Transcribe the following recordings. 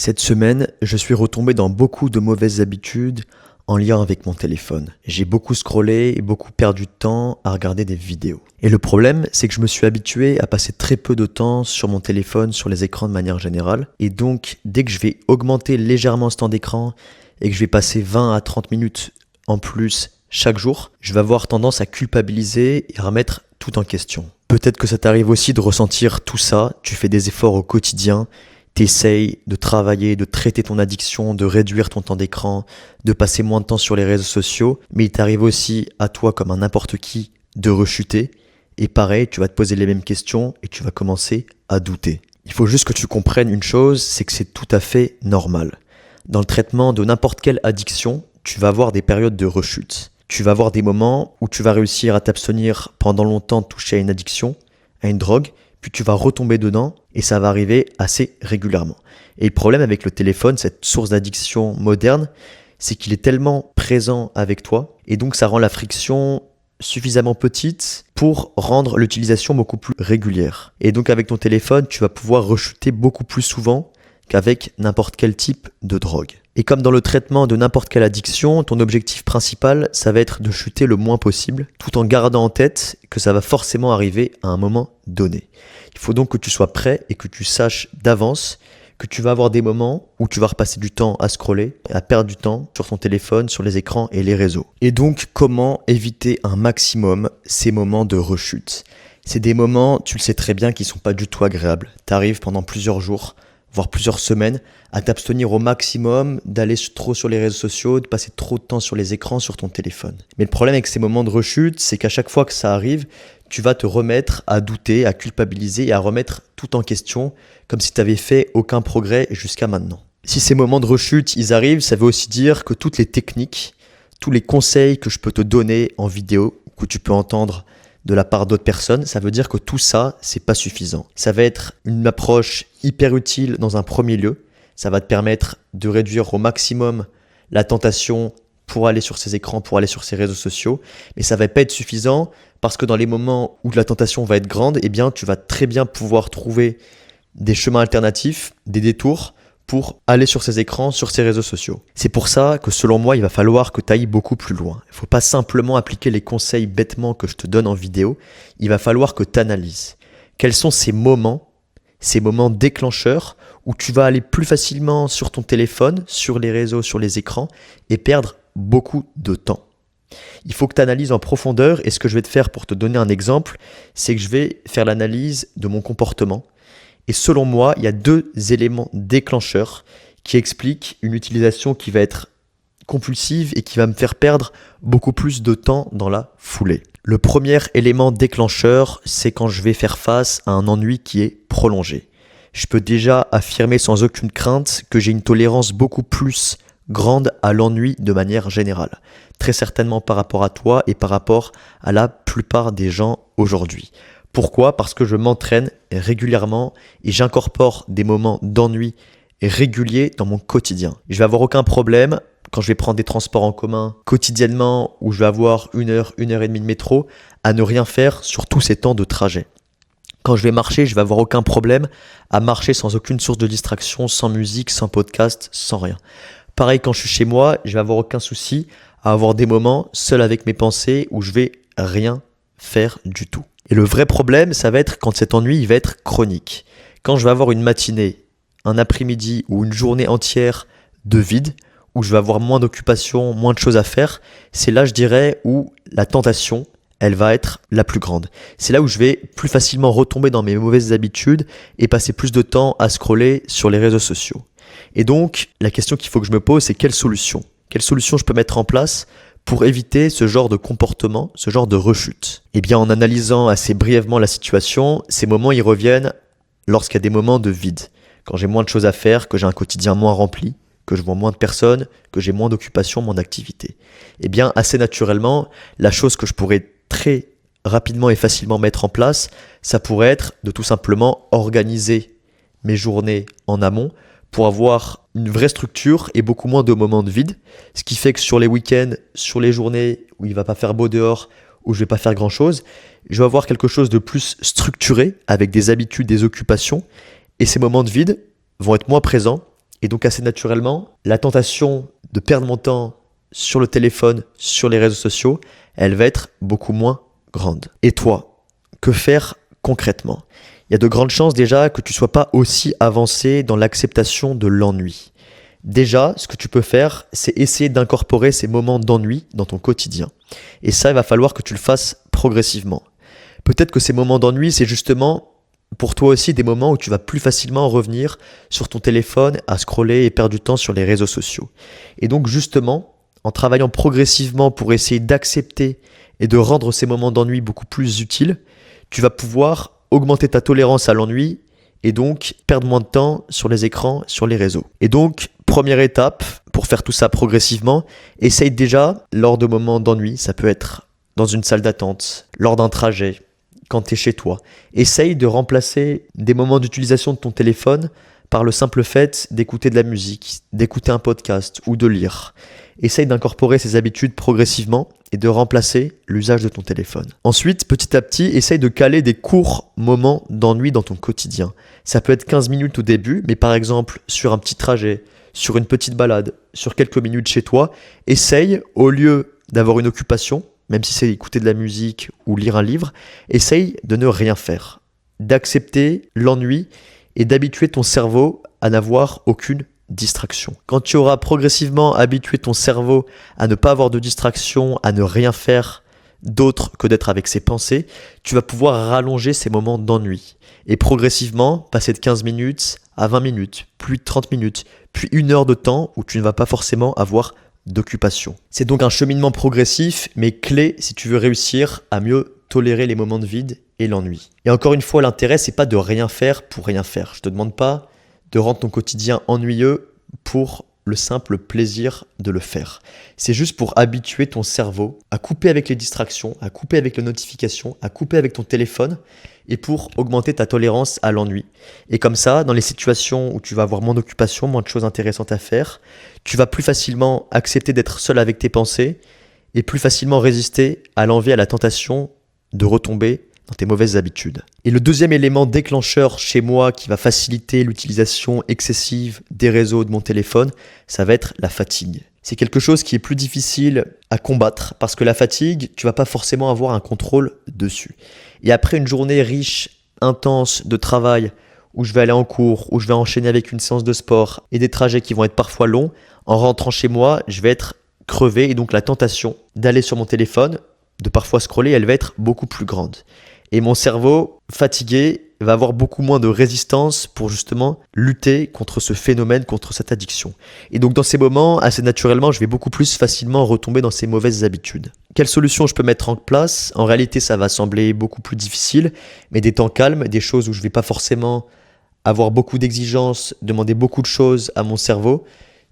Cette semaine, je suis retombé dans beaucoup de mauvaises habitudes en lien avec mon téléphone. J'ai beaucoup scrollé et beaucoup perdu de temps à regarder des vidéos. Et le problème, c'est que je me suis habitué à passer très peu de temps sur mon téléphone, sur les écrans de manière générale. Et donc, dès que je vais augmenter légèrement ce temps d'écran et que je vais passer 20 à 30 minutes en plus chaque jour, je vais avoir tendance à culpabiliser et à remettre tout en question. Peut-être que ça t'arrive aussi de ressentir tout ça, tu fais des efforts au quotidien, t'essayes de travailler, de traiter ton addiction, de réduire ton temps d'écran, de passer moins de temps sur les réseaux sociaux, mais il t'arrive aussi à toi, comme à n'importe qui, de rechuter. Et pareil, tu vas te poser les mêmes questions et tu vas commencer à douter. Il faut juste que tu comprennes une chose, c'est que c'est tout à fait normal. Dans le traitement de n'importe quelle addiction, tu vas avoir des périodes de rechute. Tu vas avoir des moments où tu vas réussir à t'abstenir pendant longtemps de toucher à une addiction, à une drogue, puis tu vas retomber dedans et ça va arriver assez régulièrement. Et le problème avec le téléphone, cette source d'addiction moderne, c'est qu'il est tellement présent avec toi et donc ça rend la friction suffisamment petite pour rendre l'utilisation beaucoup plus régulière. Et donc avec ton téléphone, tu vas pouvoir rechuter beaucoup plus souvent qu'avec n'importe quel type de drogue. Et comme dans le traitement de n'importe quelle addiction, ton objectif principal, ça va être de chuter le moins possible, tout en gardant en tête que ça va forcément arriver à un moment donné. Il faut donc que tu sois prêt et que tu saches d'avance que tu vas avoir des moments où tu vas repasser du temps à scroller, à perdre du temps sur ton téléphone, sur les écrans et les réseaux. Et donc, comment éviter un maximum ces moments de rechute ? C'est des moments, tu le sais très bien, qui ne sont pas du tout agréables. Tu arrives pendant plusieurs jours, voire plusieurs semaines, à t'abstenir au maximum d'aller trop sur les réseaux sociaux, de passer trop de temps sur les écrans, sur ton téléphone. Mais le problème avec ces moments de rechute, c'est qu'à chaque fois que ça arrive, tu vas te remettre à douter, à culpabiliser et à remettre tout en question, comme si tu n'avais fait aucun progrès jusqu'à maintenant. Si ces moments de rechute, ils arrivent, ça veut aussi dire que toutes les techniques, tous les conseils que je peux te donner en vidéo, que tu peux entendre de la part d'autres personnes, ça veut dire que tout ça, c'est pas suffisant. Ça va être une approche hyper utile dans un premier lieu. Ça va te permettre de réduire au maximum la tentation pour aller sur ces écrans, pour aller sur ces réseaux sociaux. Mais ça va pas être suffisant parce que dans les moments où la tentation va être grande, eh bien, tu vas très bien pouvoir trouver des chemins alternatifs, des détours pour aller sur ces écrans, sur ces réseaux sociaux. C'est pour ça que selon moi, il va falloir que tu ailles beaucoup plus loin. Il ne faut pas simplement appliquer les conseils bêtement que je te donne en vidéo. Il va falloir que tu analyses. Quels sont ces moments déclencheurs où tu vas aller plus facilement sur ton téléphone, sur les réseaux, sur les écrans et perdre beaucoup de temps. Il faut que tu analyses en profondeur et ce que je vais te faire pour te donner un exemple, c'est que je vais faire l'analyse de mon comportement. Et selon moi, il y a 2 éléments déclencheurs qui expliquent une utilisation qui va être compulsive et qui va me faire perdre beaucoup plus de temps dans la foulée. Le premier élément déclencheur, c'est quand je vais faire face à un ennui qui est prolongé. Je peux déjà affirmer sans aucune crainte que j'ai une tolérance beaucoup plus grande à l'ennui de manière générale. Très certainement par rapport à toi et par rapport à la plupart des gens aujourd'hui. Pourquoi ? Parce que je m'entraîne régulièrement et j'incorpore des moments d'ennui réguliers dans mon quotidien. Je vais avoir aucun problème quand je vais prendre des transports en commun quotidiennement où je vais avoir 1 heure, 1 heure et demie de métro à ne rien faire sur tous ces temps de trajet. Quand je vais marcher, je vais avoir aucun problème à marcher sans aucune source de distraction, sans musique, sans podcast, sans rien. Pareil, quand je suis chez moi, je vais avoir aucun souci à avoir des moments seul avec mes pensées où je vais rien faire du tout. Et le vrai problème, ça va être quand cet ennui il va être chronique. Quand je vais avoir une matinée, un après-midi ou une journée entière de vide, où je vais avoir moins d'occupation, moins de choses à faire, c'est là, je dirais, où la tentation, elle va être la plus grande. C'est là où je vais plus facilement retomber dans mes mauvaises habitudes et passer plus de temps à scroller sur les réseaux sociaux. Et donc, la question qu'il faut que je me pose, c'est quelle solution ? Quelle solution je peux mettre en place pour éviter ce genre de comportement, ce genre de rechute? Eh bien, en analysant assez brièvement la situation, ces moments ils reviennent lorsqu'il y a des moments de vide. Quand j'ai moins de choses à faire, que j'ai un quotidien moins rempli, que je vois moins de personnes, que j'ai moins d'occupation, moins d'activités. Eh bien, assez naturellement, la chose que je pourrais très rapidement et facilement mettre en place, ça pourrait être de tout simplement organiser mes journées en amont pour avoir une vraie structure et beaucoup moins de moments de vide. Ce qui fait que sur les week-ends, sur les journées où il ne va pas faire beau dehors, où je ne vais pas faire grand-chose, je vais avoir quelque chose de plus structuré avec des habitudes, des occupations. Et ces moments de vide vont être moins présents Et donc assez naturellement, la tentation de perdre mon temps sur le téléphone, sur les réseaux sociaux, elle va être beaucoup moins grande. Et toi, que faire concrètement? Il y a de grandes chances déjà que tu ne sois pas aussi avancé dans l'acceptation de l'ennui. Déjà, ce que tu peux faire, c'est essayer d'incorporer ces moments d'ennui dans ton quotidien. Et ça, il va falloir que tu le fasses progressivement. Peut-être que ces moments d'ennui, c'est justement pour toi aussi des moments où tu vas plus facilement revenir sur ton téléphone à scroller et perdre du temps sur les réseaux sociaux. Et donc justement, en travaillant progressivement pour essayer d'accepter et de rendre ces moments d'ennui beaucoup plus utiles, tu vas pouvoir augmenter ta tolérance à l'ennui et donc perdre moins de temps sur les écrans, sur les réseaux. Et donc, première étape pour faire tout ça progressivement, essaye déjà lors de moments d'ennui, ça peut être dans une salle d'attente, lors d'un trajet, quand tu es chez toi. Essaye de remplacer des moments d'utilisation de ton téléphone par le simple fait d'écouter de la musique, d'écouter un podcast ou de lire. Essaye d'incorporer ces habitudes progressivement et de remplacer l'usage de ton téléphone. Ensuite, petit à petit, essaye de caler des courts moments d'ennui dans ton quotidien. Ça peut être 15 minutes au début, mais par exemple sur un petit trajet, sur une petite balade, sur quelques minutes chez toi, essaye, au lieu d'avoir une occupation, même si c'est écouter de la musique ou lire un livre, essaye de ne rien faire, d'accepter l'ennui et d'habituer ton cerveau à n'avoir aucune distraction. Quand tu auras progressivement habitué ton cerveau à ne pas avoir de distraction, à ne rien faire d'autre que d'être avec ses pensées, tu vas pouvoir rallonger ces moments d'ennui. Et progressivement, passer de 15 minutes à 20 minutes, puis 30 minutes, puis 1 heure de temps où tu ne vas pas forcément avoir d'occupation. C'est donc un cheminement progressif, mais clé si tu veux réussir à mieux tolérer les moments de vide et l'ennui. Et encore une fois, l'intérêt, c'est pas de rien faire pour rien faire. Je te demande pas de rendre ton quotidien ennuyeux pour le simple plaisir de le faire. C'est juste pour habituer ton cerveau à couper avec les distractions, à couper avec les notifications, à couper avec ton téléphone et pour augmenter ta tolérance à l'ennui. Et comme ça, dans les situations où tu vas avoir moins d'occupation, moins de choses intéressantes à faire, tu vas plus facilement accepter d'être seul avec tes pensées et plus facilement résister à l'envie, à la tentation de retomber dans tes mauvaises habitudes. Et le deuxième élément déclencheur chez moi qui va faciliter l'utilisation excessive des réseaux de mon téléphone, ça va être la fatigue. C'est quelque chose qui est plus difficile à combattre parce que la fatigue, tu vas pas forcément avoir un contrôle dessus. Et après une journée riche, intense de travail, où je vais aller en cours, où je vais enchaîner avec une séance de sport et des trajets qui vont être parfois longs, en rentrant chez moi, je vais être crevé et donc la tentation d'aller sur mon téléphone, de parfois scroller, elle va être beaucoup plus grande. Et mon cerveau, fatigué, va avoir beaucoup moins de résistance pour justement lutter contre ce phénomène, contre cette addiction. Et donc dans ces moments, assez naturellement, je vais beaucoup plus facilement retomber dans ces mauvaises habitudes. Quelle solution je peux mettre en place? En réalité, ça va sembler beaucoup plus difficile, mais des temps calmes, des choses où je ne vais pas forcément avoir beaucoup d'exigences, demander beaucoup de choses à mon cerveau,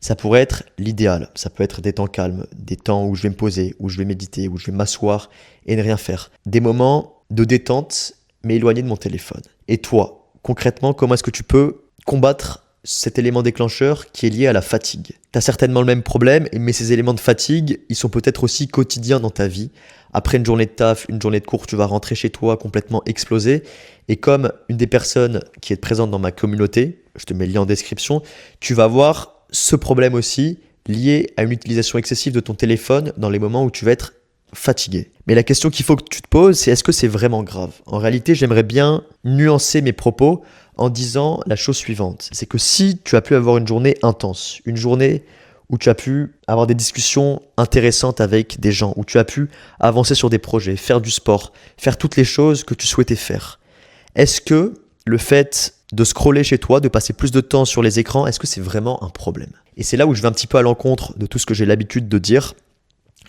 ça pourrait être l'idéal. Ça peut être des temps calmes, des temps où je vais me poser, où je vais méditer, où je vais m'asseoir et ne rien faire. Des moments de détente, mais éloigné de mon téléphone. Et toi, concrètement, comment est-ce que tu peux combattre cet élément déclencheur qui est lié à la fatigue? Tu as certainement le même problème, mais ces éléments de fatigue, ils sont peut-être aussi quotidiens dans ta vie. Après une journée de taf, une journée de cours, tu vas rentrer chez toi complètement explosé. Et comme une des personnes qui est présente dans ma communauté, je te mets le lien en description, tu vas voir ce problème aussi lié à une utilisation excessive de ton téléphone dans les moments où tu vas être fatigué. Mais la question qu'il faut que tu te poses, c'est est-ce que c'est vraiment grave? En réalité, j'aimerais bien nuancer mes propos en disant la chose suivante. C'est que si tu as pu avoir une journée intense, une journée où tu as pu avoir des discussions intéressantes avec des gens, où tu as pu avancer sur des projets, faire du sport, faire toutes les choses que tu souhaitais faire, est-ce que le fait de scroller chez toi, de passer plus de temps sur les écrans, est-ce que c'est vraiment un problème? Et c'est là où je vais un petit peu à l'encontre de tout ce que j'ai l'habitude de dire.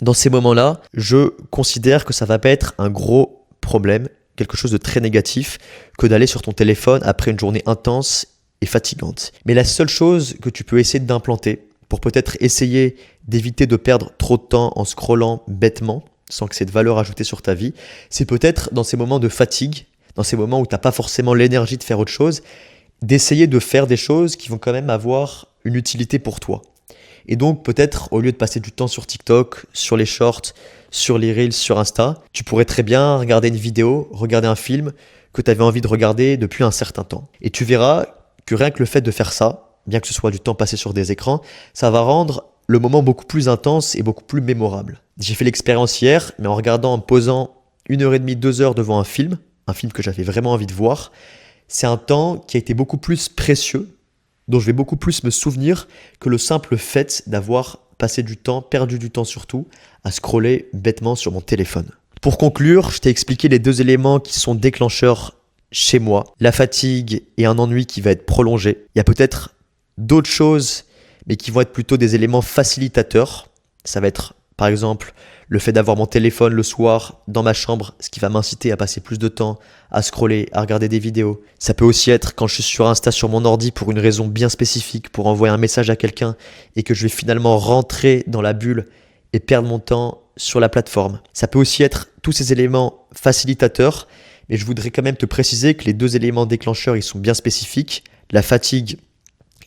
Dans ces moments-là, je considère que ça va pas être un gros problème, quelque chose de très négatif, que d'aller sur ton téléphone après une journée intense et fatigante. Mais la seule chose que tu peux essayer d'implanter, pour peut-être essayer d'éviter de perdre trop de temps en scrollant bêtement, sans que c'est de valeur ajoutée sur ta vie, c'est peut-être dans ces moments de fatigue, dans ces moments où tu n'as pas forcément l'énergie de faire autre chose, d'essayer de faire des choses qui vont quand même avoir une utilité pour toi. Et donc peut-être au lieu de passer du temps sur TikTok, sur les shorts, sur les reels, sur Insta, tu pourrais très bien regarder une vidéo, regarder un film que tu avais envie de regarder depuis un certain temps. Et tu verras que rien que le fait de faire ça, bien que ce soit du temps passé sur des écrans, ça va rendre le moment beaucoup plus intense et beaucoup plus mémorable. J'ai fait l'expérience hier, mais en regardant, en me posant 1h30, 2 heures devant un film que j'avais vraiment envie de voir, c'est un temps qui a été beaucoup plus précieux, dont je vais beaucoup plus me souvenir que le simple fait d'avoir passé du temps, perdu du temps surtout, à scroller bêtement sur mon téléphone. Pour conclure, je t'ai expliqué les 2 éléments qui sont déclencheurs chez moi, la fatigue et un ennui qui va être prolongé. Il y a peut-être d'autres choses, mais qui vont être plutôt des éléments facilitateurs. Ça va être, par exemple, le fait d'avoir mon téléphone le soir dans ma chambre, ce qui va m'inciter à passer plus de temps, à scroller, à regarder des vidéos. Ça peut aussi être quand je suis sur Insta sur mon ordi pour une raison bien spécifique, pour envoyer un message à quelqu'un et que je vais finalement rentrer dans la bulle et perdre mon temps sur la plateforme. Ça peut aussi être tous ces éléments facilitateurs, mais je voudrais quand même te préciser que les 2 éléments déclencheurs, ils sont bien spécifiques. La fatigue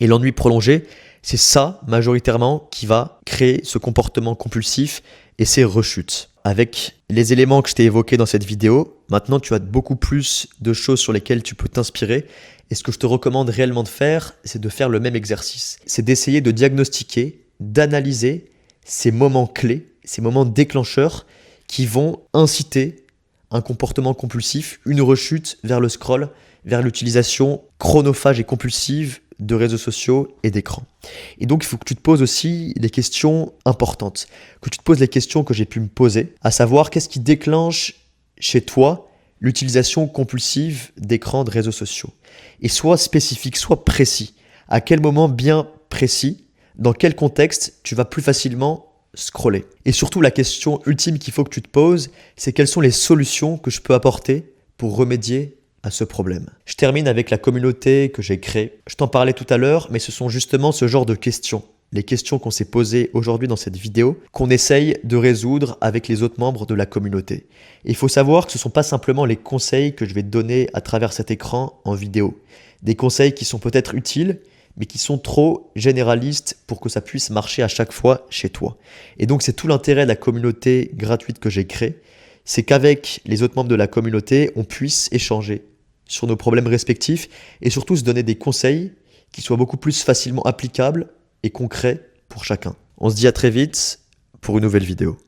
et l'ennui prolongé, c'est ça majoritairement qui va créer ce comportement compulsif et ces rechutes. Avec les éléments que je t'ai évoqués dans cette vidéo, maintenant tu as beaucoup plus de choses sur lesquelles tu peux t'inspirer. Et ce que je te recommande réellement de faire, c'est de faire le même exercice. C'est d'essayer de diagnostiquer, d'analyser ces moments clés, ces moments déclencheurs qui vont inciter un comportement compulsif, une rechute vers le scroll, vers l'utilisation chronophage et compulsive de réseaux sociaux et d'écran. Et donc, il faut que tu te poses aussi des questions importantes, que tu te poses les questions que j'ai pu me poser, à savoir qu'est-ce qui déclenche chez toi l'utilisation compulsive d'écran, de réseaux sociaux. Et soit spécifique, soit précis. À quel moment bien précis, dans quel contexte tu vas plus facilement scroller. Et surtout, la question ultime qu'il faut que tu te poses, c'est quelles sont les solutions que je peux apporter pour remédier à ce problème. Je termine avec la communauté que j'ai créée. Je t'en parlais tout à l'heure, mais ce sont justement ce genre de questions, les questions qu'on s'est posées aujourd'hui dans cette vidéo, qu'on essaye de résoudre avec les autres membres de la communauté. Et il faut savoir que ce ne sont pas simplement les conseils que je vais te donner à travers cet écran en vidéo. Des conseils qui sont peut-être utiles, mais qui sont trop généralistes pour que ça puisse marcher à chaque fois chez toi. Et donc c'est tout l'intérêt de la communauté gratuite que j'ai créée, c'est qu'avec les autres membres de la communauté, on puisse échanger sur nos problèmes respectifs et surtout se donner des conseils qui soient beaucoup plus facilement applicables et concrets pour chacun. On se dit à très vite pour une nouvelle vidéo.